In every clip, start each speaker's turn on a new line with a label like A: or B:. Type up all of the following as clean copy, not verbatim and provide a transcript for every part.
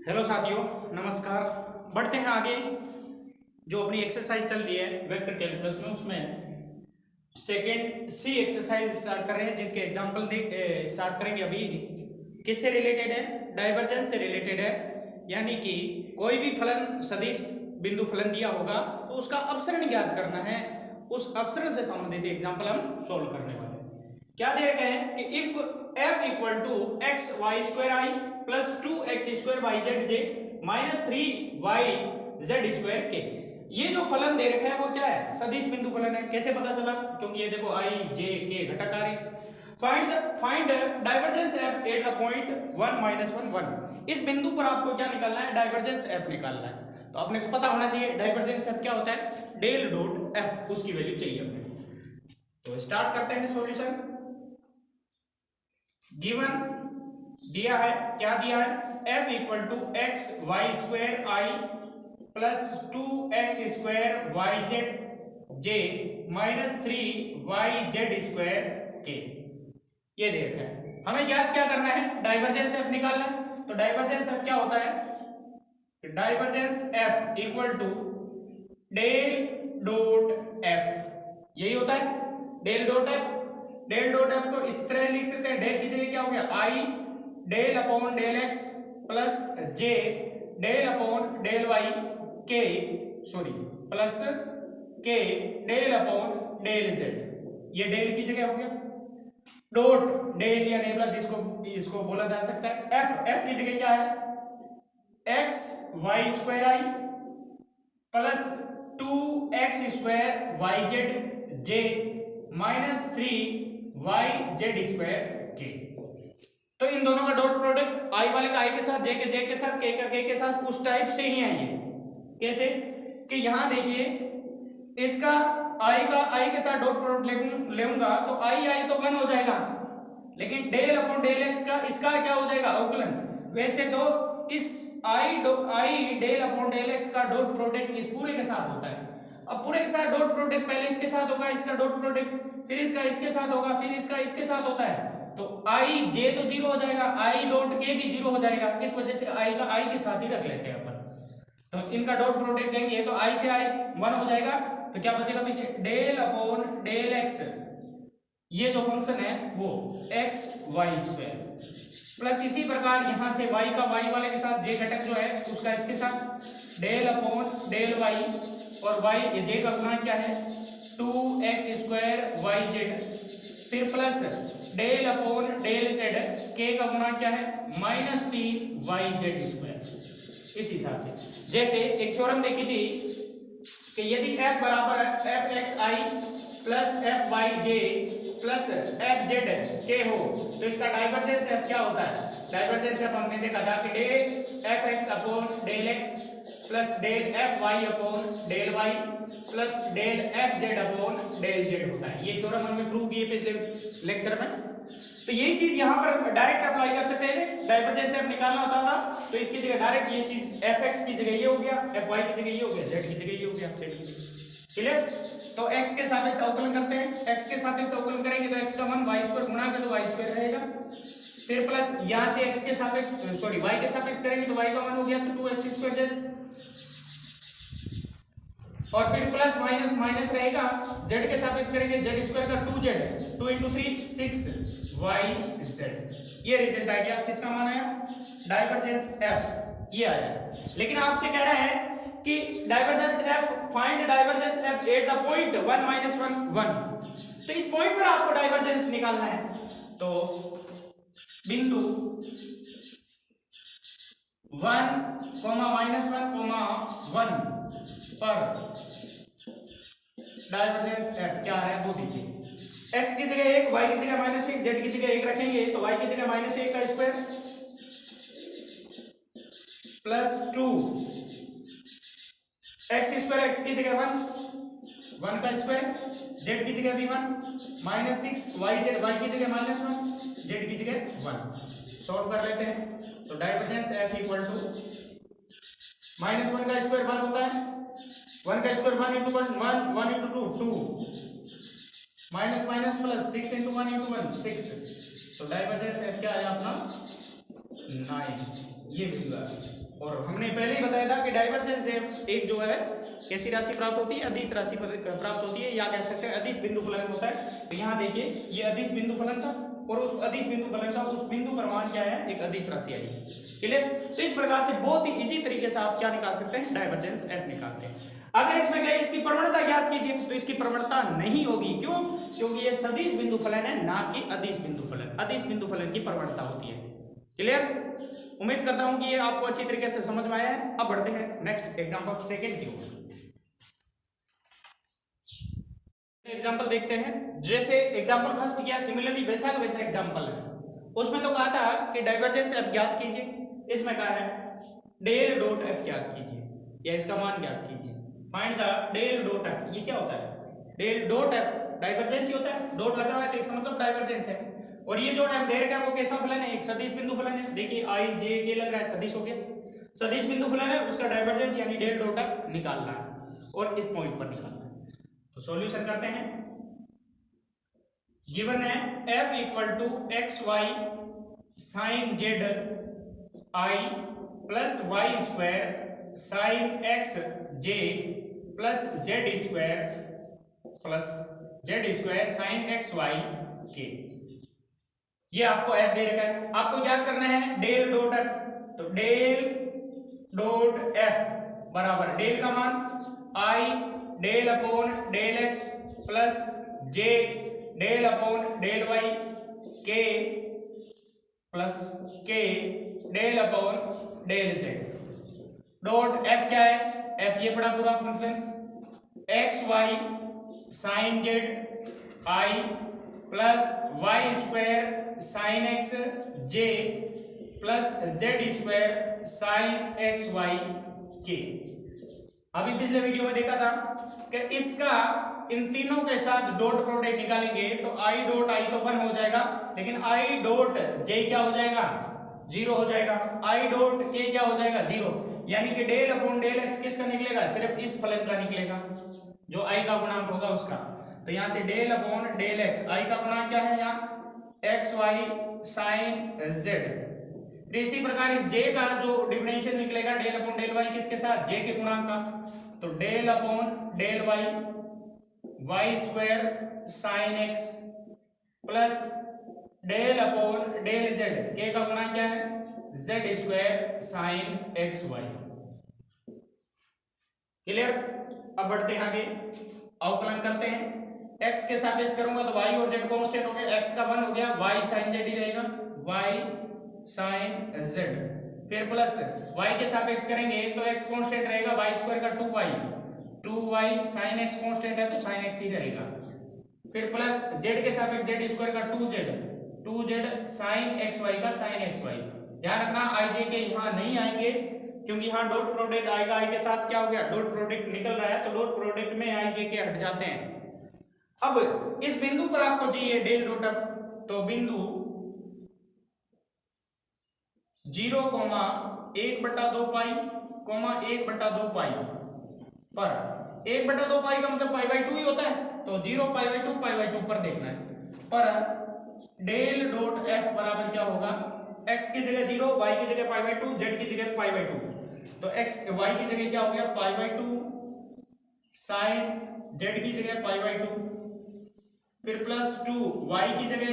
A: Hello साथियों, नमस्कार। बढ़ते हैं आगे। जो अपनी एक्सरसाइज चल रही है वेक्टर कैलकुलस में, उसमें सेकेंड सी एक्सरसाइज स्टार्ट कर रहे हैं, जिसके एग्जांपल स्टार्ट करेंगे अभी। किससे रिलेटेड है? डाइवर्जेंस से रिलेटेड है। यानी कि कोई भी फलन सदिश बिंदु फलन दिया होगा तो उसका अपसरण ज्ञात करना है। उस अपसरण से संबंधित एग्जाम्पल हम सोल्व करने वाले हैं। क्या दे रखे हैं कि if f equal to x y square i plus 2x square y z j minus 3y z square के। ये जो फलन दे रखा है वो क्या है? सदिश बिंदु फलन है। कैसे पता चला? क्योंकि ये देखो i j k घटक आ रहे। Find divergence f at the point 1 minus 1 1। इस बिंदु पर आपको क्या निकालना है? डाइवर्जेंस f निकालना है। तो अपने को पता होना चाहिए डाइवर्जेंस f क्या होता है। डेल डॉट f, उसकी वैल्यू चाहिए अपने। तो स्टार्ट करते हैं सॉल्यूशन। गिवन दिया है, क्या दिया है? f equal to x y square i plus 2x square y z j minus 3y z square के। ये दे रखा है। हमें ज्ञात क्या करना है? डाइवर्जेंस f निकालना है। तो डाइवर्जेंस f क्या होता है? Divergence f equal to del dot f, यही होता है del dot f। Del dot f को इस तरह लिख सकते हैं। डेल की जगह क्या हो गया? I del upon del x plus j del upon del y k, sorry plus k del upon del z. ये डेल की जगह हो गया। डॉट डेल या नेबला जिसको इसको बोला जा सकता है। एफ की जगह क्या है? X y square i plus 2x square y z j minus 3y z square k. तो इन दोनों का डॉट प्रोडक्ट आई वाले का आई के साथ, जे के साथ, के का के साथ, उस टाइप से ही है ये। कैसे कि यहां देखिए, इसका आई का आई के साथ डॉट प्रोडक्ट लेऊंगा तो आई तो 1 हो जाएगा, लेकिन डेल अपॉन डेल एक्स का इसका क्या हो जाएगा? अवकलन। वैसे तो इस आई डेल अपॉन डेल एक्स का डॉट प्रोडक्ट इस पूरे के साथ होता है। अब पूरे के साथ डॉट प्रोडक्ट पहले इसके साथ होगा, इसका डॉट प्रोडक्ट फिर इसका इसके साथ होगा, फिर इसका इसके साथ होता है। तो आई जे तो 0 हो जाएगा, आई डॉट के भी 0 हो जाएगा। इस वजह से आई का आई के साथ ही रख लेते हैं अपन। तो इनका डॉट प्रोडक्ट लेंगे तो आई से आई 1 हो जाएगा। तो क्या बचेगा पीछे? डेल अपॉन डेल एक्स, ये जो फंक्शन है वो एक्स वाई स्क्वायर प्लस इसी प्रकार यहां से y का y वाले के साथ, जे घटक जो है उसका इसके साथ डेल अपॉन डेल y, और y ये जे का गुणा क्या है? 2x स्क्वायर वाई जेड, फिर plus del upon del z, के का गुणा क्या है? Minus 3y z square. इस हिसाब से जैसे एक थ्योरम देखी थी कि यदि f बराबर है F x i plus F Y j plus F Z के हो तो इसका डाइवर्जेंस एफ क्या होता है? डाइवर्जेंस एफ हमने देखा था कि del f x upon del x plus del f y upon del y plus del f z upon del z होता है। ये थ्योरम हमने प्रूव किए पिछले लेक्चर में। तो यही चीज यहाँ पर डायरेक्ट अप्लाई कर सकते हैं। डाइवर्जेंस एफ निकालना होता था तो इसकी जगह डायरेक्ट ये चीज एफ एक्स की जगह ये हो गया, एफ वाई की जगह ये हो गया, जेड की जगह ये हो गया, जेड की जगह। क्लियर? तो x के सापेक्ष अवकलन करते हैं। x के सापेक्ष अवकलन करेंगे तो x का 1 y स्क्वायर गुणा कर तो y स्क्वायर रहेगा, फिर प्लस यहां से x के सापेक्ष सॉरी y के सापेक्ष करेंगे तो y का 1 हो गया तो 2x स्क्वायर z, और फिर प्लस माइनस माइनस रहेगा, z के सापेक्ष करेंगे z स्क्वायर का 2z, 2 into 3 6yz। ये रिजल्ट आ गया। किसका मान आया? डाइवर्जेंस f ये आया। लेकिन आपसे कह रहा है कि divergence f, find divergence f at the point 1 minus 1 1। तो इस पॉइंट पर आपको डाइवर्जेंस निकालना है। तो बिंदु 1 माइनस 1 1 पर डाइवर्जेंस f क्या है वो देखिए। x की जगह 1, y की जगह माइनस 1, z की जगह 1 रखेंगे तो y की जगह माइनस 1 का square plus 2 x square, x की जगह 1 का स्क्वायर, जेड की जगह भी 1 माइनस 6 वाई जेड, वाई की जगह माइनस 1, जेड की जगह 1। सॉल्व कर लेते हैं तो divergence f equal to minus 1 का स्क्वायर 1 होता है, 1 का square 1 into 1 1 into 2 2 minus minus plus 6 into 1 into 1 6। तो डाइवर्जेंस एफ क्या आया अपना? 9। ये मिल रहा है। और हमने पहले ही बताया था कि डाइवर्जेंस एफ एक जो है कैसी राशि प्राप्त होती है, अदिश राशि प्राप्त होती है, या कह सकते हैं अदिश बिंदु फलन होता है। तो यहाँ देखिए ये अदिश बिंदु फलन था और उस अदिश बिंदु फलन का उस बिंदु पर मान क्या है, एक अदिश राशि आई है। क्लियर? तो इस प्रकार से बहुत ही इजी तरीके से आप क्या निकाल सकते हैं, डाइवर्जेंस एफ निकालते हैं। अगर इसमें कहे इसकी प्रवणता ज्ञात कीजिए तो इसकी प्रवणता नहीं होगी। क्यों? क्योंकि ये सदिश बिंदु फलन है, ना कि अदिश बिंदु फलन। अदिश बिंदु फलन की प्रवणता होती है। क्लियर? उम्मीद करता हूं कि ये आपको अच्छी तरीके से समझ में आया है। अब बढ़ते हैं नेक्स्ट एग्जांपल सेकंड की ओर। एग्जांपल देखते हैं। जैसे एग्जांपल फर्स्ट किया, सिमिलरली वैसा का वैसा एग्जांपल है। उसमें तो कहा था कि डाइवर्जेंस एफ ज्ञात कीजिए, इसमें कहा है डेल डॉट एफ ज्ञात कीजिए या इसका मान ज्ञात कीजिए। Find the del dot f. ये क्या होता है? डेल डॉट एफ डाइवर्जेंस ही होता है। डॉट लगा हुआ है तो इसका मतलब डाइवर्जेंस है। और ये जो एफ दे रखा है वो कैसा फलन है? एक सदिश बिंदु फलन है। देखिए आई जे के लग रहा है, सदिश हो गया, सदिश बिंदु फलन है, उसका डाइवर्जेंस यानी डेल डॉट एफ निकालना है और इस पॉइंट पर निकालना है। तो सॉल्यूशन करते हैं। गिवन है f equal to x y sine z i plus y square sine x j plus z square sine x y के। ये आपको f दे रखा है, आपको याद करना है डेल डॉट एफ। तो डेल डॉट एफ बराबर डेल का मान i del upon del x plus j del upon del y k plus k del upon del z. Dot f क्या है? एफ ये पड़ा पूरा function x y sine z i plus y square sine x j plus z square sine x y k. अभी पिछले video में देखा था कि इसका इन तीनों के साथ डॉट प्रोडक्ट निकालेंगे तो आई डॉट आई तो 1 हो जाएगा, लेकिन आई डॉट जे क्या हो जाएगा? 0 हो जाएगा। आई डॉट के क्या हो जाएगा? 0। यानी कि डेल अपॉन डेल एक्स किसका निकलेगा? सिर्फ इस फलन का निकलेगा, जो आई का गुणांक होगा उसका। तो यहां से del upon del x, i का गुणांक क्या है यहाँ? X y sine z. इसी प्रकार इस जे का जो डिफरेंशियल निकलेगा डेल अपॉन डेल वाई किसके साथ? जे के गुणांक का। तो del upon del y y square sine x plus del upon del z, के का गुणांक क्या है? Z square sine x y. Clear? अब बढ़ते हैं आगे, अवकलन करते हैं। x के सापेक्ष करूंगा तो y और z कांस्टेंट हो गया, x का 1 हो गया, y sin z ही रहेगा, y sin z। फिर प्लस y के सापेक्ष करेंगे तो x कांस्टेंट रहेगा, y स्क्वायर का 2y sin x कांस्टेंट है तो sin x ही रहेगा। फिर प्लस z के सापेक्ष z स्क्वायर का 2z sin xy का sin xy। ध्यान रखना ij के यहाँ नहीं आएंगे क्योंकि यहाँ डॉट प्रोडक्ट आएगा, आई के साथ क्या हो गया? डॉट प्रोडक्ट निकल रहा है तो डॉट प्रोडक्ट में आई जे के हट जाते हैं। अब इस बिंदु पर आपको चाहिए डेल डॉट एफ, तो बिंदु 0,1/2 पाई 1/2 पाई पर 1/2 पाई का मतलब π/2 ही होता है, तो 0 π/2 पर देखना है। पर डेल डॉट एफ बराबर क्या होगा? x की जगह 0, y की जगह π/2, z की जगह π/2। तो x y की जगह क्या हो गया? π/2 साइन z की जगह π/2, फिर प्लस 2 y की जगह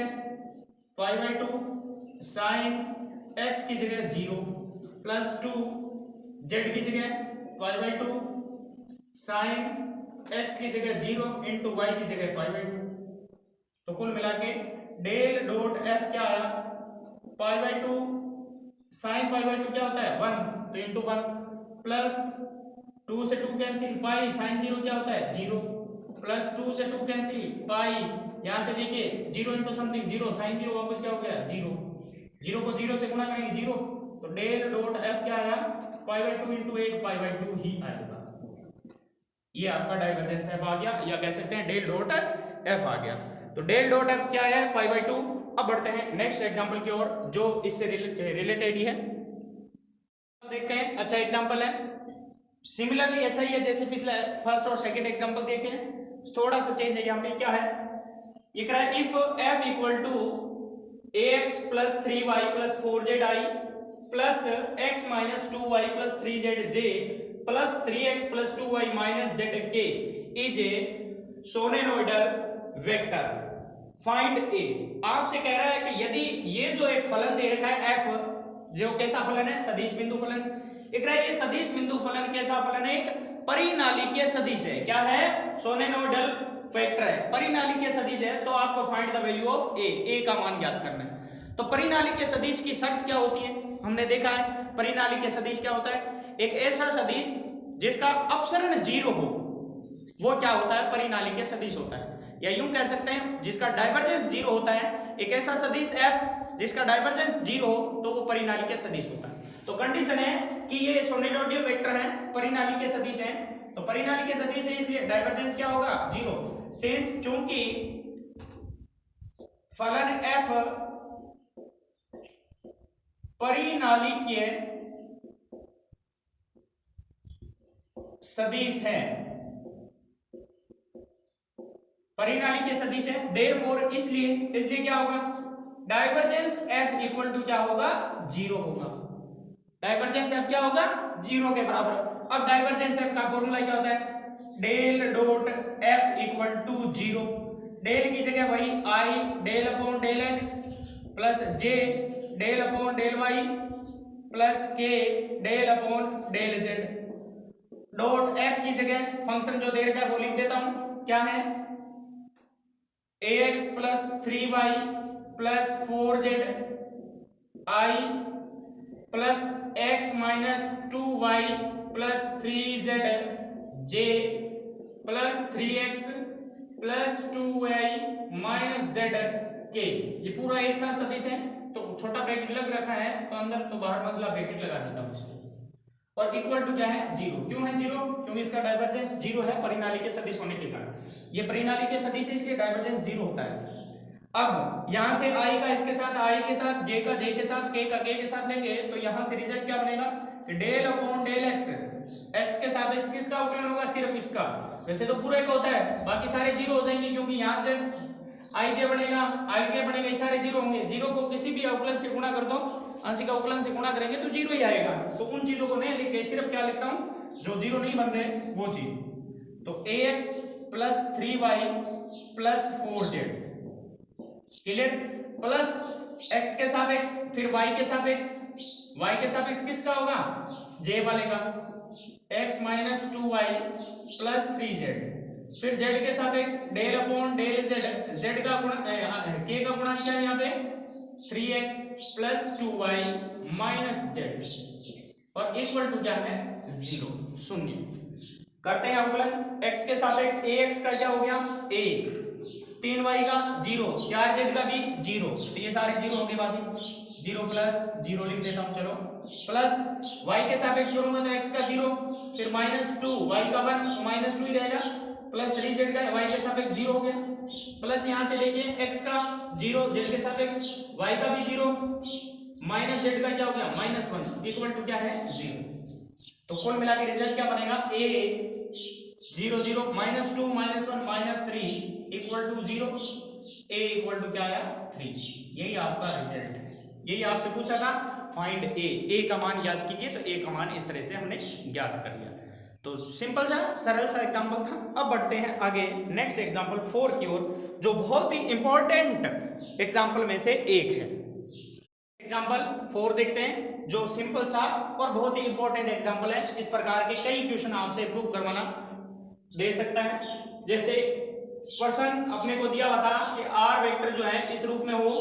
A: π/2 साइन x की जगह 0 प्लस 2 z की जगह π/2 साइन x की जगह 0 इंटू y की जगह π/2। तो कुल मिला के डेल डॉट एफ क्या आया? π/2 साइन π/2 क्या होता है? 1, तो इंटू 1 प्लस 2 से 2 कैंसिल, पाई साइन 0 क्या होता है? 0 प्लस 2 से 2 कैंसिल, पाई यहां से देखिए 0 इंटू समथिंग 0, साइन 0 वापस क्या हो गया? 0। 0 को 0 से गुणा करेंगे 0, तो डेल डॉट एफ क्या आया? π/2 इंटू 1 π/2 ही आएगा। ये आपका डाइवर्जेंस एफ आ गया, या कह सकते हैं डेल डॉट एफ आ गया। तो डेल डॉट एफ क्या है? π/2। अब बढ़ते हैं नेक्स्ट एग्जांपल की ओर जो इससे रिलेटेड ही है, देखते हैं। अच्छा एग्जांपल है, सिमिलरली ऐसा ही है जैसे पिछले फर्स्ट और सेकंड एग्जांपल देखे हैं, थोड़ा सा चेंज है यहाँ पे। क्या है? ये कह रहा है if f equal to ax plus 3y plus 4zi plus x minus 2y plus 3zj plus 3x plus 2y minus zk is a solenoidal vector. Find a. आपसे कह रहा है कि यदि ये जो एक फलन दे रखा है f, जो कैसा फलन है, सदिश बिंदु फलन। एक रहा ये सदिश बिंदु फलन कैसा फलन है, एक परिनालिकीय सदिश है। क्या है? सोलेनोइडल वेक्टर है, परिनालिकीय सदिश है। तो आपको फाइंड द वैल्यू ऑफ ए का मान ज्ञात करना है। तो परिनालिकीय सदिश की शर्त क्या होती है, हमने देखा है परिनालिकीय सदिश क्या होता है, एक ऐसा सदिश जिसका अपसरण जीरो हो, वो क्या होता है, परिनालिकीय सदिश होता है। या यूं कह सकते हैं जिसका डाइवर्जेंस जीरो होता है, एक ऐसा सदिश f जिसका डाइवर्जेंस जीरो हो तो वो परिनालिकीय सदिश होता है। तो कंडीशन है कि ये सोलेनोइडल वेक्टर है, परिनालिकीय सदिश है। तो परिनालिकीय सदिश है इसलिए डाइवर्जेंस क्या होगा, जीरो। सिंस चूंकि फलन f परिनालिकीय सदिश है, परिनालिकीय सदिश है, देयरफॉर इसलिए क्या होगा, डाइवर्जेंस f इक्वल टू क्या होगा, जीरो होगा। डाइवर्जेंस f क्या होगा, जीरो के बराबर। अब डाइवर्जेंस f का फॉर्मूला क्या होता है, del dot f equal to zero. Del की जगह वही i del upon del x plus j del upon del y plus k del upon del z। Dot f की जगह फंक्शन जो दे रखा है वो लिख देता हूं, क्या है, ax plus 3y plus 4z i plus x minus 2y plus 3z j plus 3x plus 2y minus z k। ये पूरा एक साथ सदिश है, तो छोटा ब्रैकेट लग रखा है तो अंदर तो बाहर मंझला ब्रैकेट लगा देता हूं इसको। और इक्वल टू क्या है, जीरो। क्यों है जीरो, क्योंकि इसका डाइवर्जेंस जीरो है परिनालिकीय सदिश होने के कारण। ये परिनालिकीय सदिश है इसलिए डाइवर्जेंस जीरो होता है। अब यहां से i का इसके साथ, i के साथ, j का j के साथ, k का k के साथ लेंगे तो यहां से रिजल्ट क्या बनेगा, del upon del x। x के साथ x किसका अवकलन होगा, सिर्फ इसका। वैसे तो पूरे का होता है, बाकी सारे जीरो हो जाएंगे क्योंकि यहाँ से i j बनेगा, i k बनेगा, ये सारे जीरो होंगे। जीरो को किसी भी अवकलन से गुणा कर दो, आंशिक अवकलन से गुणा करेंगे तो जीरो ही आएगा। तो उन चीजों को नहीं लिख के सिर्फ क्या लिखता हूं, जो जीरो नहीं बन रहे वो चीज। तो ax plus 3y plus 4z clear, plus x के सापेक्ष फिर y के सापेक्ष, y के सापेक्ष किसका होगा, j वाले का, x minus 2y plus 3z फिर z के सापेक्ष del upon del z, z का गुणा k का गुणा क्या है यहाँ पे 3x plus 2y minus z और इक्वल टू क्या है, जीरो, शून्य। करते हैं अवकलन, x के सापेक्ष ax का क्या हो गया, a, 3y का जीरो, 4z का भी जीरो, तो ये सारे जीरो होंगे, बाकी जीरो प्लस जीरो लिख देता हूं चलो, प्लस y के सापेक्ष करूंगा तो x का जीरो, फिर माइनस 2 y का 1 तो माइनस 2 ही रहेगा, प्लस 3z का y के सापेक्ष जीरो हो गया, प्लस यहां से देखिए x का जीरो, z के सापेक्ष y का भी जीरो, माइनस z का क्या हो गया, माइनस 1 इक्वल टू क्या है, जीरो। तो कुल मिला के रिजल्ट क्या बनेगा, a 0 0 minus 2 minus 1 minus 3 equal to zero, a equal to क्या आया, 3। यही आपका रिजल्ट है, यही आपसे पूछा था फाइंड a का मान ज्ञात कीजिए। तो a का मान इस तरह से हमने ज्ञात कर लिया। तो सिंपल सा सरल सा एग्जांपल था। अब बढ़ते हैं आगे नेक्स्ट एग्जांपल 4 की ओर, जो बहुत ही इंपॉर्टेंट एग्जांपल में से एक है। एग्जांपल 4 देखते हैं, जो सिंपल सा और बहुत ही इंपॉर्टेंट एग्जांपल है। इस प्रकार के कई क्वेश्चन आपसे प्रूव करवाना दे सकता है। जैसे क्वेश्चन अपने को दिया हुआ था कि r वेक्टर जो है इस रूप में हो,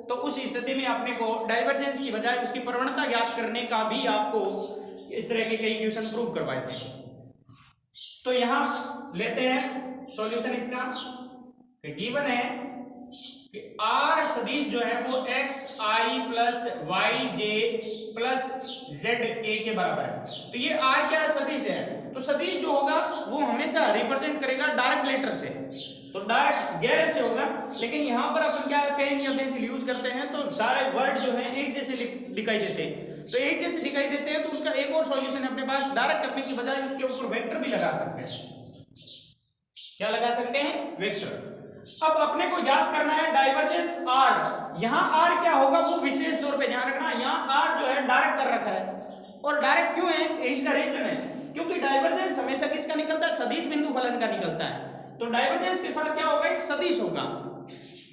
A: तो उस स्थिति में अपने को डाइवर्जेंस की बजाय उसकी प्रवणता ज्ञात करने का भी आपको इस तरह के कई क्वेश्चन प्रूव करवाए थे। तो यहां लेते हैं सॉल्यूशन इसका। गिवन है कि r सदिश जो है वो xi plus yj plus zk के बराबर है। तो ये r क्या सदिश है, तो सदिश जो होगा वो हमेशा रिप्रेजेंट करेगा डायरेक्ट लेटर से, तो डायरेक्ट गैर से होगा। लेकिन यहाँ पर अपन क्या पेन या पेंसिल यूज करते हैं तो सारे वर्ड जो हैं एक जैसे दिखाई देते हैं। तो एक जैसे दिखाई देते हैं तो उसका एक और सॉल्यूशन है अपने पास, डायरेक्ट करने की बजाय उसके ऊपर वेक्टर भी लगा सकते हैं। क्या लगा सकते हैं, वेक्टर।
B: अब अपने को याद करना है डाइवर्जेंस आर। यहाँ आर क्या होगा वो विशेष तौर पे ध्यान रखना। यहाँ आर जो है डायरेक्ट कर रखा है, और डायरेक्ट क्यों है, इसका रीजन है क्योंकि डाइवर्जेंस हमेशा किसका निकलता है, सदिश बिंदु फलन का निकलता है। तो डाइवर्जेंस के साथ क्या होगा, एक सदिश होगा,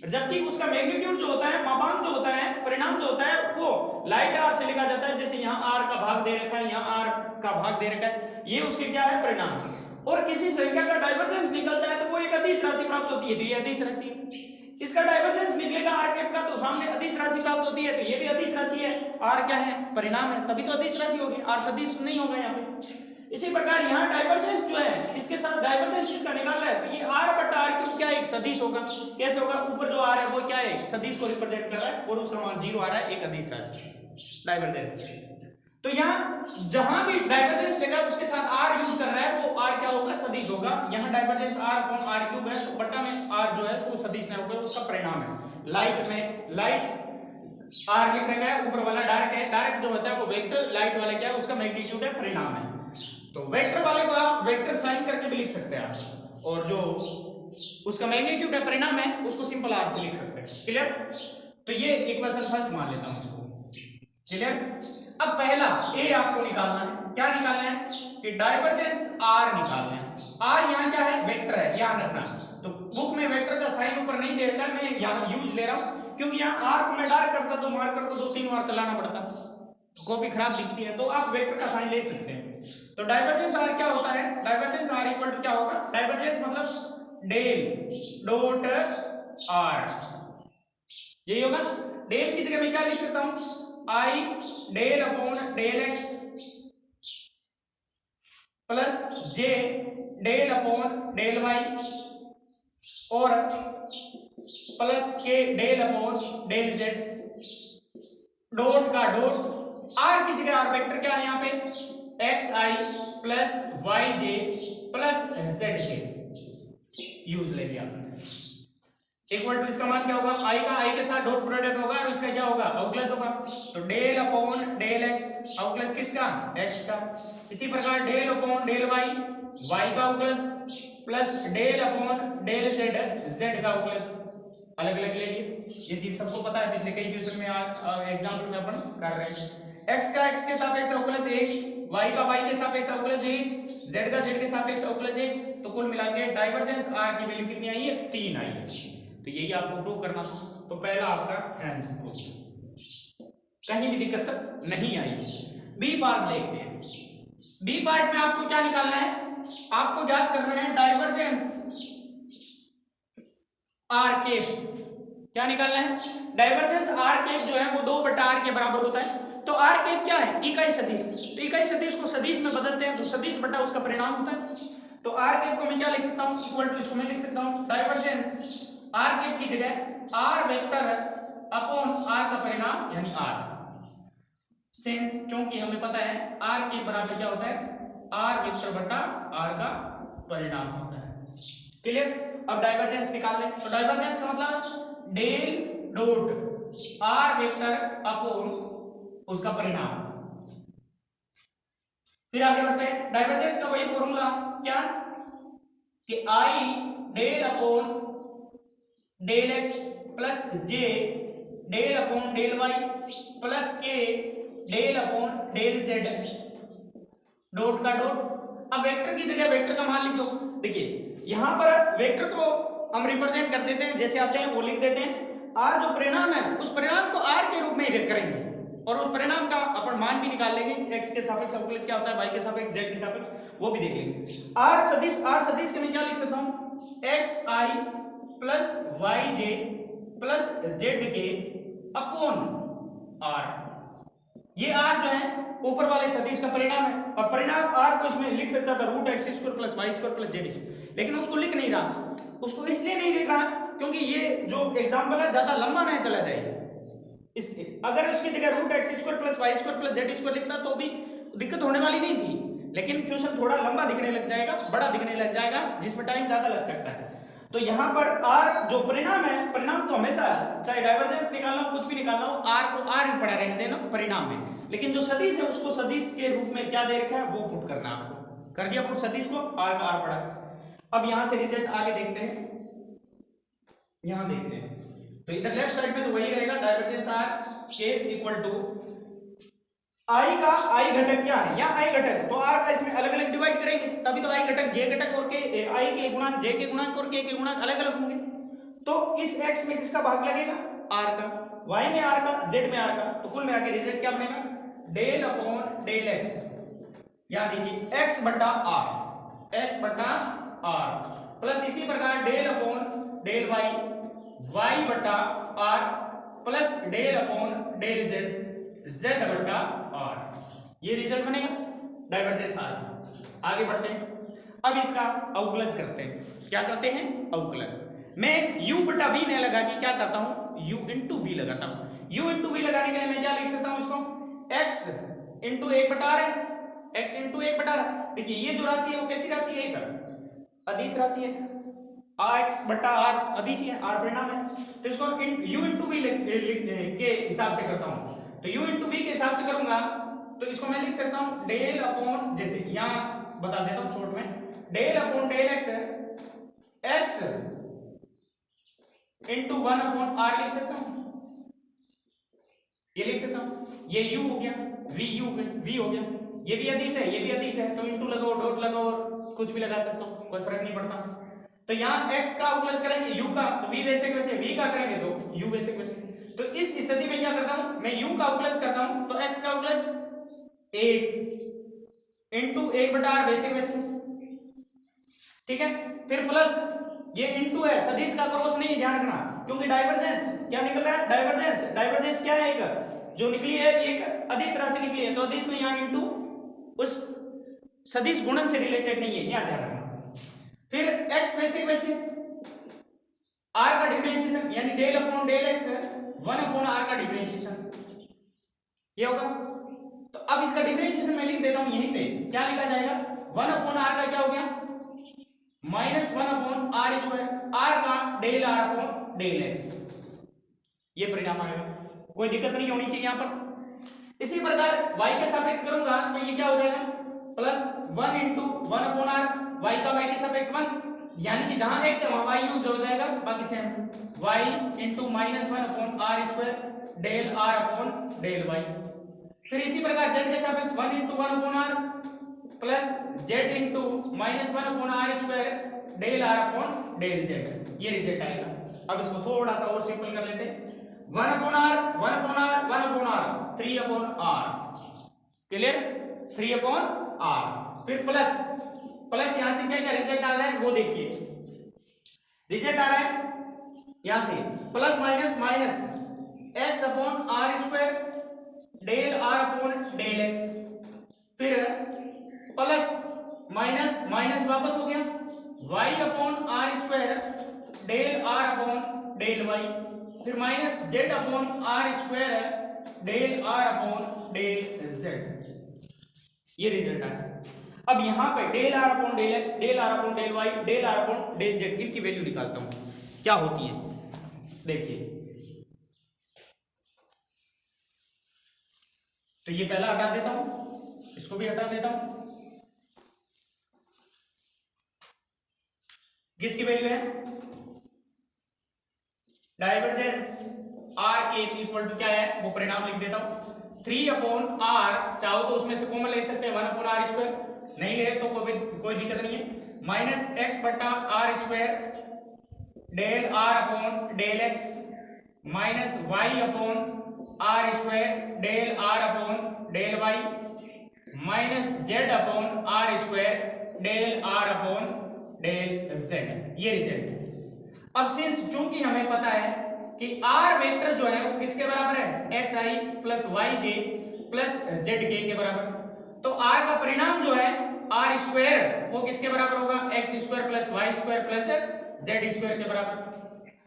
B: जबकि उसका मैग्नीट्यूड जो होता है, मापांक जो होता है, परिणाम जो होता है वो लाइट आर से लिखा जाता है। जैसे यहाँ आर का भाग दे रखा है, यहाँ आर का भाग दे रखा है, ये उसके क्या है, परिणाम। और किसी संख्या का डाइवर्जेंस निकलता है तो वो एक अदिश राशि प्राप्त होती है, तो ये अदिश राशि है। इसका डाइवर्जेंस निकलेगा आर कैप का, तो सामने अदिश राशि प्राप्त होती है, तो ये भी अदिश राशि है। आर क्या है, परिणाम है, तभी तो अदिश राशि होगी, आर सदिश नहीं होगा यहाँ पे। इसी प्रकार यहाँ डाइवर्जेंस जो है, इसके साथ डाइवर्जेंस इसका निकाल रहा है, तो ये आर बटा आर क्यूब क्या है, एक सदिश होगा। कैसे होगा, ऊपर जो आर है वो क्या है, सदिश को रिप्रेजेंट कर रहा है, और उसका मान 0 आ रहा है, एक अदिश राशि डाइवर्जेंस। तो यहाँ जहां भी डाइवर्जेंस लेगा उसके साथ आर यूज कर रहा है, वो आर क्या होगा, सदिश होगा। यहाँ divergence r upon are cube है, तो बटा में आर जो है वो सदिश नहीं होगा, उसका परिणाम है। लाइट में लाइट आर लिख रखा है, ऊपर वाला डायरेक्ट है, डायरेक्ट जो होता है वो वेक्टर, लाइट वाला क्या है, उसका मैग्नीट्यूड है, परिणाम है। तो वेक्टर वाले को आप वेक्टर साइन करके भी लिख सकते हैं आप, और जो उसका मैग्नीट्यूड है, परिणाम है, उसको सिंपल आर से लिख सकते हैं। क्लियर। तो ये इक्वेशन फर्स्ट मान लेता हूं इसको। क्लियर। अब पहला ए आपको निकालना है, क्या निकालना है कि डाइवर्जेंस आर निकालना है। आर यहाँ क्या है, वेक्टर है, ध्यान रखना। तो बुक में वेक्टर का साइन ऊपर नहीं दे रखा, मैं यहाँ यूज ले रहा हूँ, क्योंकि यहाँ आर को मैं डायरेक्ट करता तो मार्कर को 2-3 बार चलाना पड़ता, कॉपी खराब दिखती है, तो आप वेक्टर का साइन ले सकते हैं। तो डाइवर्जेंस आर क्या होता है, डाइवर्जेंस आर इक्वल टू क्या होगा, डाइवर्जेंस मतलब डेल डॉट आर, यही होगा। डेल की जगह मैं क्या लिख सकता हूं, i del upon del x plus j del upon del y और plus k del upon del z. Dot का डॉट, आर की जगह आर वेक्टर क्या है यहाँ पे, x i plus y j plus z k use ले लिया। इक्वल टू इसका मान क्या होगा, आई का आई के साथ डॉट प्रोडक्ट होगा और इसका क्या होगा, अवकलज होगा। तो डेल अपॉन डेल एक्स, अवकलज किसका, एक्स का। इसी प्रकार डेल अपॉन डेल वाई, वाई का अवकलज plus del upon del z, जेड का अवकलज। अलग अलग ले लिए, ये चीज सबको पता है, पिछले कई क्वेश्चन में एग्जाम्पल में अपन कर रहे हैं। एक्स का एक्स के सापेक्ष अवकलज 1, वाई का वाई के सापेक्ष अवकलज 1, जेड का जेड के सापेक्ष अवकलज 1। तो कुल मिला के डाइवर्जेंस आर की वैल्यू कितनी आई है, 3 आई है। तो यही आपको प्रूव करना था। तो पहला आपका आंसर, कहीं भी दिक्कत नहीं आई। बी पार्ट देखते हैं। बी पार्ट में आपको क्या निकालना है, आपको याद करना है डाइवर्जेंस आर केप। क्या निकालना है, डाइवर्जेंस आर केप जो है वो 2 बटा आर के बराबर होता है। तो आर केप क्या है, इकाई सदिश। तो इकाई सदिश को सदिश में बदलते हैं, तो सदिश बटा उसका परिणाम होता है। तो आर केप को मैं क्या लिख सकता हूं, इक्वल टू इसको मैं लिख सकता हूं डाइवर्जेंस आर केप की जगह आर वेक्टर अपॉन आर का परिणाम यानी आर। सिंस क्योंकि हमें पता है आर के बराबर क्या होता है, आर वेक्टर बटा आर का परिणाम होता है। क्लियर। अब डाइवर्जेंस निकाल लें। तो डाइवर्जेंस का मतलब del dot r vector upon उसका परिणाम। फिर आगे बढ़ते हैं, डाइवर्जेंस का वही फॉर्मूला क्या कि i del upon del x plus j del upon del y plus k del upon del z, dot का डॉट। अब वेक्टर की जगह वेक्टर का मान लिख दो। देखिए यहां पर वेक्टर को हम रिप्रेजेंट कर देते हैं, जैसे आते हैं वो लिख देते हैं। आर जो परिणाम है उस परिणाम को आर के रूप में ही करेंगे, और उस परिणाम का अपन मान भी निकाल लेंगे। एक्स के सापेक्ष अवकलित क्या होता है, वाई के सापेक्ष, जेड के सापेक्ष, वो भी देख लेंगे। आर सदिश के मैं क्या लिख सकता हूं, x i plus y j plus z के अपॉन आर। ये आर जो है ऊपर वाले सदिश का परिणाम है, और परिणाम आर को इसमें लिख सकता था root x square plus y square plus z square, लेकिन उसको लिख नहीं रहा। उसको इसलिए नहीं लिख रहा क्योंकि ये जो एग्जाम्पल है ज्यादा लंबा नहीं चला जाए इसलिए। अगर उसकी जगह root x square plus y square plus z square लिखता तो भी दिक्कत होने वाली नहीं थी, लेकिन क्वेश्चन थोड़ा लंबा दिखने लग जाएगा, बड़ा दिखने लग जाएगा, जिसमें टाइम ज्यादा लग सकता है। तो यहाँ पर आर जो परिणाम है, परिणाम को हमेशा चाहे डाइवर्जेंस निकालना हो कुछ भी निकालना हो, आर को आर ही पड़ा रहने देना परिणाम में, लेकिन जो सदिश है उसको सदिश के रूप में क्या दे रखा है वो पुट करना। आपको कर दिया पुट सदिश को, आर का आर पड़ा। अब यहां से रिजल्ट आगे देखते हैं। यहां देखते हैं तो इधर लेफ्ट साइड में तो वही रहेगा, डाइवर्जेंस आर के इक्वल टू आई का आई घटक क्या है, यहाँ आई घटक तो आर का इसमें अलग अलग डिवाइड करेंगे तभी तो आई घटक जे घटक और के आई के गुणांक जे के गुणांक और के गुणांक अलग अलग होंगे। तो इस x में किसका भाग लगेगा, r का, y में r का, z में r का, तो कुल मिला के रिजल्ट क्या बनेगा, डेल अपॉन डेल x। याद देखिए x बटा r प्लस इसी प्रकार डेल अपॉन डेल y बटा r plus del upon del z बटा r। ये रिजल्ट बनेगा डाइवर्जेंस r। आगे बढ़ते हैं, अब इसका अवकलन करते हैं। क्या करते हैं, अवकलन। मैं u बटा v ने लगा के क्या करता हूं, u इंटू v लगाता हूं। u इंटू v लगाने के लिए मैं क्या लिख सकता हूं इसको, x इंटू 1 बटा r है, x इंटू 1 बटा r। देखिए ये जो राशि है वो कैसी राशि है, एक अदिश राशि है, x बटा r अदिश है, r परिणाम है। तो इसको u इंटू v के हिसाब से करता हूं। तो u इंटू v के हिसाब से करूंगा तो इसको मैं लिख सकता हूं डेल अपॉन, जैसे यहां बता देता हूं शॉर्ट में, del upon del x into 1 upon r लिख सकता हूं, ये लिख सकता हूं। ये u हो गया, v हो गया, ये भी अदिश है, ये भी अदिश है, तो इंटू लगाओ, डॉट लगाओ, कुछ भी लगा सकते हो, कोई फर्क नहीं पड़ता। तो यहां x का अवकलन करेंगे u का, तो v वैसे वैसे, v का करेंगे तो u वैसे वैसे। तो इस स्थिति में क्या करता हूं, मैं u का अवकलन करता हूं तो x का अवकलन 1 इंटू 1 बटा r वैसे वैसे, ठीक है। फिर प्लस ये इंटू है, सदिश का क्रॉस नहीं है, ध्यान रखना, क्योंकि डाइवर्जेंस क्या निकल रहा है, डाइवर्जेंस क्या है, एक जो निकली है एक अदिश राशि निकली है, तो अदिश में यहां इंटू उस सदिश गुणन से रिलेटेड नहीं है, यहां ध्यान रखना। फिर x वैसे वैसे, r का डिफरेंशिएशन यानी del upon del x 1 upon r का डिफरेंशिएशन ये होगा। तो अब इसका डिफरेंशिएशन मैं लिख देता हूं यहीं पे, क्या लिखा जाएगा, 1 अपॉन r का क्या हो गया, minus 1 upon r square, r का del r upon del x, ये परिणाम आएगा, कोई दिक्कत नहीं होनी चाहिए यहां पर। इसी प्रकार y के सापेक्ष करूंगा तो ये क्या हो जाएगा, plus 1 into 1 upon r, y का y के सापेक्ष 1, यानी कि जहां x है वहां y यूज हो जाएगा, बाकी same, y into minus 1 upon r square del r upon del y। फिर इसी प्रकार z के सापेक्ष 1 into 1 upon r plus z into minus 1 upon r square del r upon del z, ये रिजल्ट आएगा। अब इसको थोड़ा सा और सिंपल कर लेते हैं, 1 upon r 1 upon r 1 upon r 3 upon r, clear, 3 upon r। फिर प्लस यहां से क्या क्या रिजल्ट आ रहा है वो देखिए, रिजल्ट आ रहा है यहां से plus minus minus x upon r square del r upon del x, फिर प्लस माइनस माइनस वापस हो गया, y upon r square del r upon del y, फिर minus z upon r square del r upon del z, ये result आया। अब यहां पे del r upon del x, del r upon del y, del r upon del z, इनकी value निकालता हूं क्या होती है, देखिए। तो ये पहला हटा देता हूं, इसको भी हटा देता हूं, किसकी वैल्यू है, डाइवर्जेंस r के इक्वल टू क्या है वो परिणाम लिख देता हूं, 3 अपॉन r, चाहो तो उसमें से कॉमन ले सकते हैं 1 अपॉन r स्क्वायर, नहीं ले तो कोई दिक्कत नहीं है, माइनस x बटा r square del r upon del x minus y upon r square del r upon del y minus z upon r square del r upon del z, ये result है। अब सिंस चूंकि हमें पता है कि r vector जो है वो किसके बराबर है, xi plus yj plus zk के बराबर, तो r का परिणाम जो है r स्क्वायर वो किसके बराबर होगा, x square plus y square plus z square के बराबर।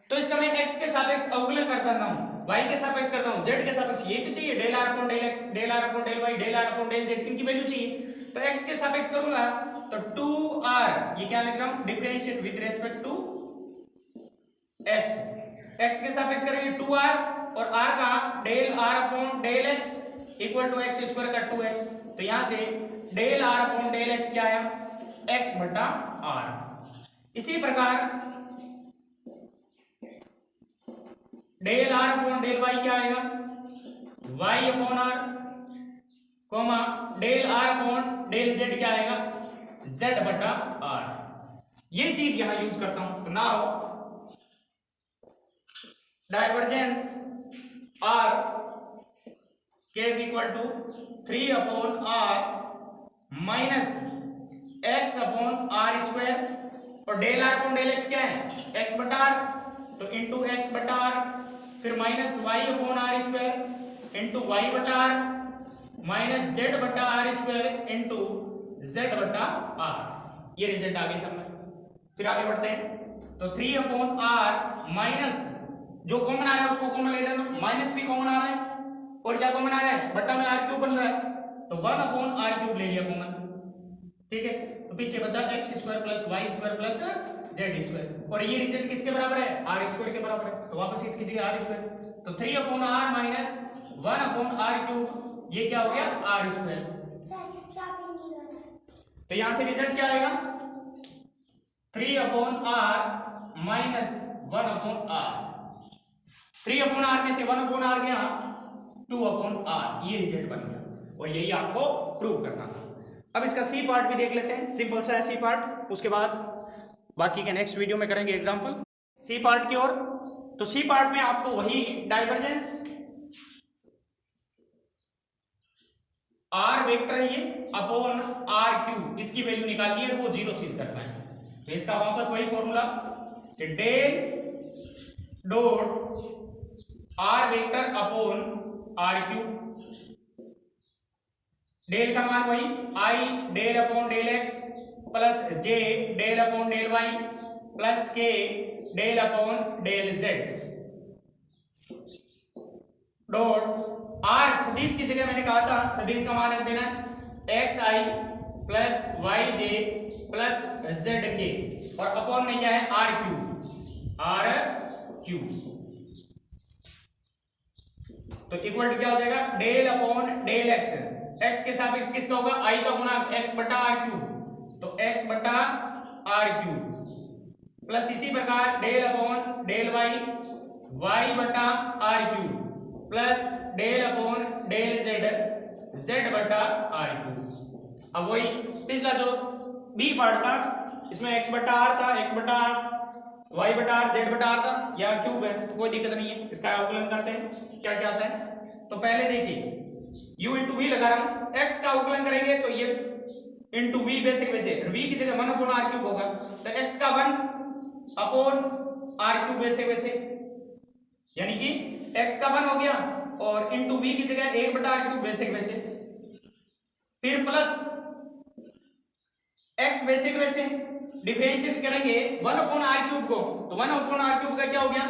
B: तो इसका मैं x के सापेक्ष अवकलन करता हूं, y के सापेक्ष करता हूं, z के सापेक्ष, ये तो चाहिए del r upon del x, del r upon del y, del r upon del z, इनकी वैल्यू चाहिए। तो x के सापेक्ष करूंगा तो 2r, ये क्या लिख रहा हूं, differentiate with respect to x, x के सापेक्ष करेंगे 2r और r का del r upon del x equal to x square का 2x, तो यहां से del r upon del x क्या आया, x बटा r। इसी प्रकार
A: del r upon del y क्या आएगा, y upon r, comma del r upon del z क्या आएगा, जेड बटा आर। ये चीज यहां यूज करता हूं। तो नाउ डाइवर्जेंस आर के equal to 3 upon r minus x upon r square, और del r upon del x क्या है, एक्स बटा आर, तो इंटू एक्स बटा आर, फिर minus y upon r square into y बटा आर, माइनस जेड बटा आर स्क्वायर इंटू जेड बटा आर। ये रिजल्ट आ गए सब में। फिर आगे बढ़ते हैं। तो 3 अपॉन आर माइनस, जो कॉमन आ रहा है उसको कॉमन ले लेना, माइनस भी कॉमन आ रहा है और क्या कॉमन आ रहा है, बटा में आर क्यूब बन रहा है, तो 1 अपॉन आर क्यूब ले लिया कॉमन। ठीक है, तो पीछे बचा x square plus y square plus z square, और ये रिजल्ट किसके बराबर है, आर स्क्वायर के बराबर है, तो वापस इसकी जगह आर स्क्वायर, तो 3 upon r minus 1 upon are cube, ये क्या हो गया, आर स्क्वायर। तो यहां से रिजल्ट क्या आएगा, 3 upon r minus 1 upon r, 3 upon r में से 1 अपॉन आर गया, 2 अपॉन आर, ये रिजल्ट बन गया, और यही आपको प्रूव करना था। अब इसका सी पार्ट भी देख लेते हैं, सिंपल सा है सी पार्ट, उसके बाद बाकी के नेक्स्ट वीडियो में करेंगे एग्जांपल। सी पार्ट की ओर, तो सी पार्ट में आपको वही डाइवर्जेंस आर वेक्टर है ये अपॉन आर क्यूब, इसकी वैल्यू निकालनी है, वो 0 सिद्ध करना है। तो इसका वापस वही फॉर्मूला कि del dot r vector upon are cube, del का मान वही i del upon del x plus j del upon del y plus k del upon del z, dot r सदिश की जगह मैंने कहा था सदिश का मान रख देना है x i plus y j plus z k, और अपॉन में क्या है आर क्यूब, आर क्यूब, तो इक्वल टू क्या हो जाएगा, del upon del x, x के सापेक्ष किसका होगा, आई का गुना एक्स बटा आर क्यूब, तो एक्स बटा आर क्यूब प्लस इसी प्रकार del upon del y, y बटा r cube plus del upon del z, z बटा आर क्यूब। अब वही पिछला जो बी पार्ट था, इसमें एक्स बटा आर था, एक्स बटा आर, वाई बटा आर, जेड बटा आर था, यह क्यूब है तो कोई दिक्कत नहीं है। इसका अवकलन करते हैं, क्या क्या आता है। तो पहले देखिए u इंटू वी लगा रहा हूं, x का अवकलन करेंगे तो ये इंटू वी बेसिक वैसे v की जगह 1 अपॉन आर क्यूब होगा, तो x का 1 अपॉन आर क्यूब बेसिक वैसे, यानी कि x का 1 हो गया और इंटू वी की जगह 1 बटा आर क्यूब बेसिक वैसे, फिर प्लस x बेसिक वैसे डिफरेंशिएट करेंगे 1 अपॉन आर क्यूब को, तो 1 अपॉन आर क्यूब का क्या हो गया,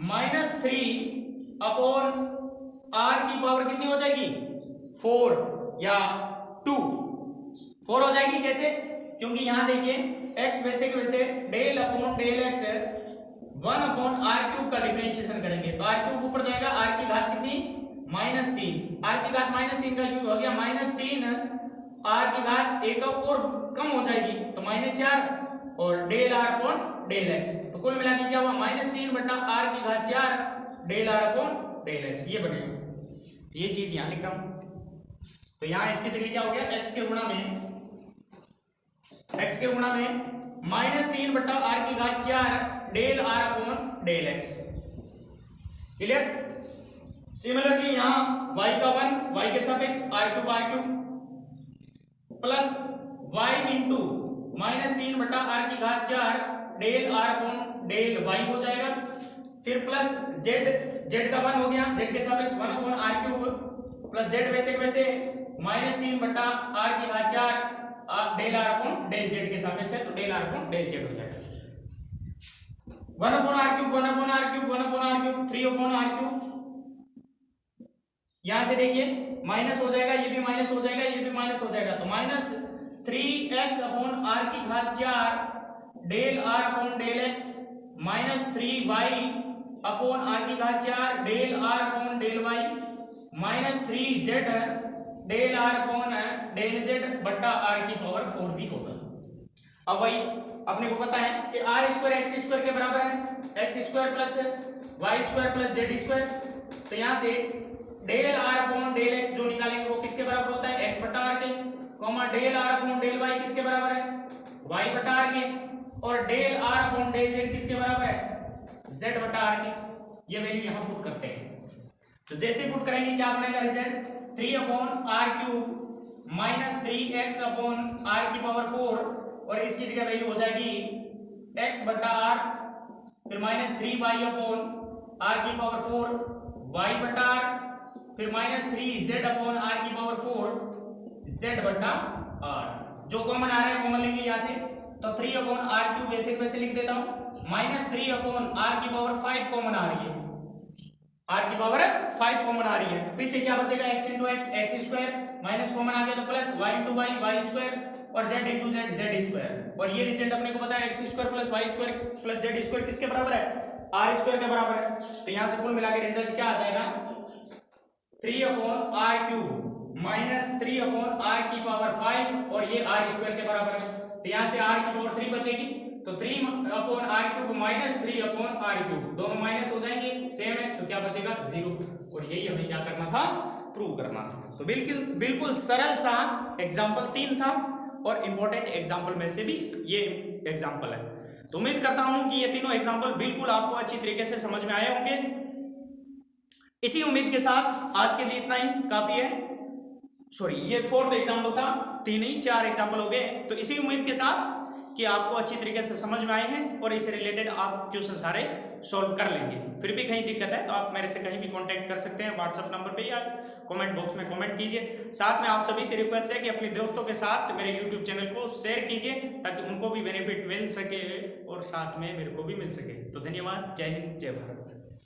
A: -3 अपॉन आर की पावर कितनी हो जाएगी, 4 या 2, 4 हो जाएगी। कैसे, क्योंकि यहां देखिए x बेसिक वैसे del upon del x 1 upon are cube का डिफरेंशिएशन करेंगे, तो आर क्यूब ऊपर जाएगा, आर की घात कितनी, -3, आर की घात -3 का क्यूब हो गया -3, आर की घात एक और कम हो जाएगी तो -4, और del r upon del x, तो कुल मिला के क्या हुआ, -3 बटा आर की घात 4 del r upon del x, ये बनेगा। ये चीज यहां लिख रहा हूं, तो यहां इसकी जगह क्या हो गया, x के गुणा में -3 बटा आर की घात 4 del r upon del x, clear. Similarly यहां y का 1 y के सापेक्ष r cube plus y into -3 बटा आर की घात 4 del r upon del y हो जाएगा, फिर प्लस z का 1 हो गया, z के सापेक्ष 1 upon are cube plus z वैसे -3 बटा आर की घात 4 del r upon del z के सापेक्ष है, तो del r upon del z हो जाएगा, 1 upon are cube 1 upon are cube 1 upon are cube 3 upon are cube, यहां से देखिए माइनस हो जाएगा, ये भी माइनस हो जाएगा, ये भी माइनस हो जाएगा, तो -3x अपॉन आर की घात 4 del r upon del x -3y upon are की घात 4 del r upon del y -3z del r upon del z बटा आर की पावर 4 भी होगा। अब वही अपने को पता है कि आर स्क्वायर एक्स स्क्वायर के बराबर है, x square plus y square plus z square. तो यहाँ से del r upon del x जो निकालेंगे वो किसके बराबर होता है, एक्स बटा आर के, comma del r upon del y किसके बराबर है, वाई बटा आर के, और del r upon del z किसके बराबर है, जेड बटा आर के। ये वैल्यू यहाँ पुट करते हैं। तो जैसे पुट करेंगे क्या बनेगा result, 3 upon are cube minus 3x upon are की पावर 4, और इसकी जगह वैल्यू हो जाएगी x बटा आर, फिर माइनस 3y अपॉन आर की पावर 4 y बटा आर, फिर माइनस 3z अपॉन आर की पावर 4 z बटा आर। जो कॉमन आ रहा है कॉमन लेंगे यहाँ से, तो 3 अपॉन आर क्यूब वैसे वैसे लिख देता हूँ, माइनस 3 अपॉन आर की पावर 5 कॉमन आ रही है, आर की पावर 5 कॉमन आ रही है। पीछे क्या बचेगा, x into x x square, minus common आ गया तो plus y into y y square, और z into z z square. और ये रिजल्ट अपने को पता है x square plus y square plus z square किसके बराबर है, आर स्क्वायर के बराबर है। तो यहाँ से कुल मिला के रिजल्ट क्या आ जाएगा, 3 upon are cube minus 3 upon are की पावर 5, और ये आर स्क्वायर के बराबर है। तो यहाँ से आर की पावर 3 बचेगी, तो 3 upon are cube minus 3 upon are cube, दोनों माइनस हो जाएंगे, सेम है, तो क्या बचेगा 0। और यही हमें क्या करना था, प्रूव करना था। तो बिल्कुल सरल सा एग्जाम्पल 3 था, और इंपॉर्टेंट एग्जाम्पल में से भी ये एग्जाम्पल है। तो उम्मीद करता हूं कि ये तीनों एग्जाम्पल बिल्कुल आपको अच्छी तरीके से समझ में आए होंगे। इसी उम्मीद के साथ आज के लिए इतना ही काफी है। सॉरी, ये 4th एग्जाम्पल था, 3 नहीं 4 एग्जाम्पल हो गए। तो इसी उम्मीद के साथ कि आपको अच्छी तरीके से समझ में आए हैं, और इससे रिलेटेड आप क्वेश्चन सारे सॉल्व कर लेंगे। फिर भी कहीं दिक्कत है तो आप मेरे से कहीं भी कांटेक्ट कर सकते हैं, व्हाट्सएप नंबर पे या कमेंट बॉक्स में कमेंट कीजिए। साथ में आप सभी से रिक्वेस्ट है कि अपने दोस्तों के साथ मेरे यूट्यूब चैनल को शेयर कीजिए, ताकि उनको भी बेनिफिट मिल सके और साथ में मेरे को भी मिल सके। तो धन्यवाद, जय हिंद, जय भारत।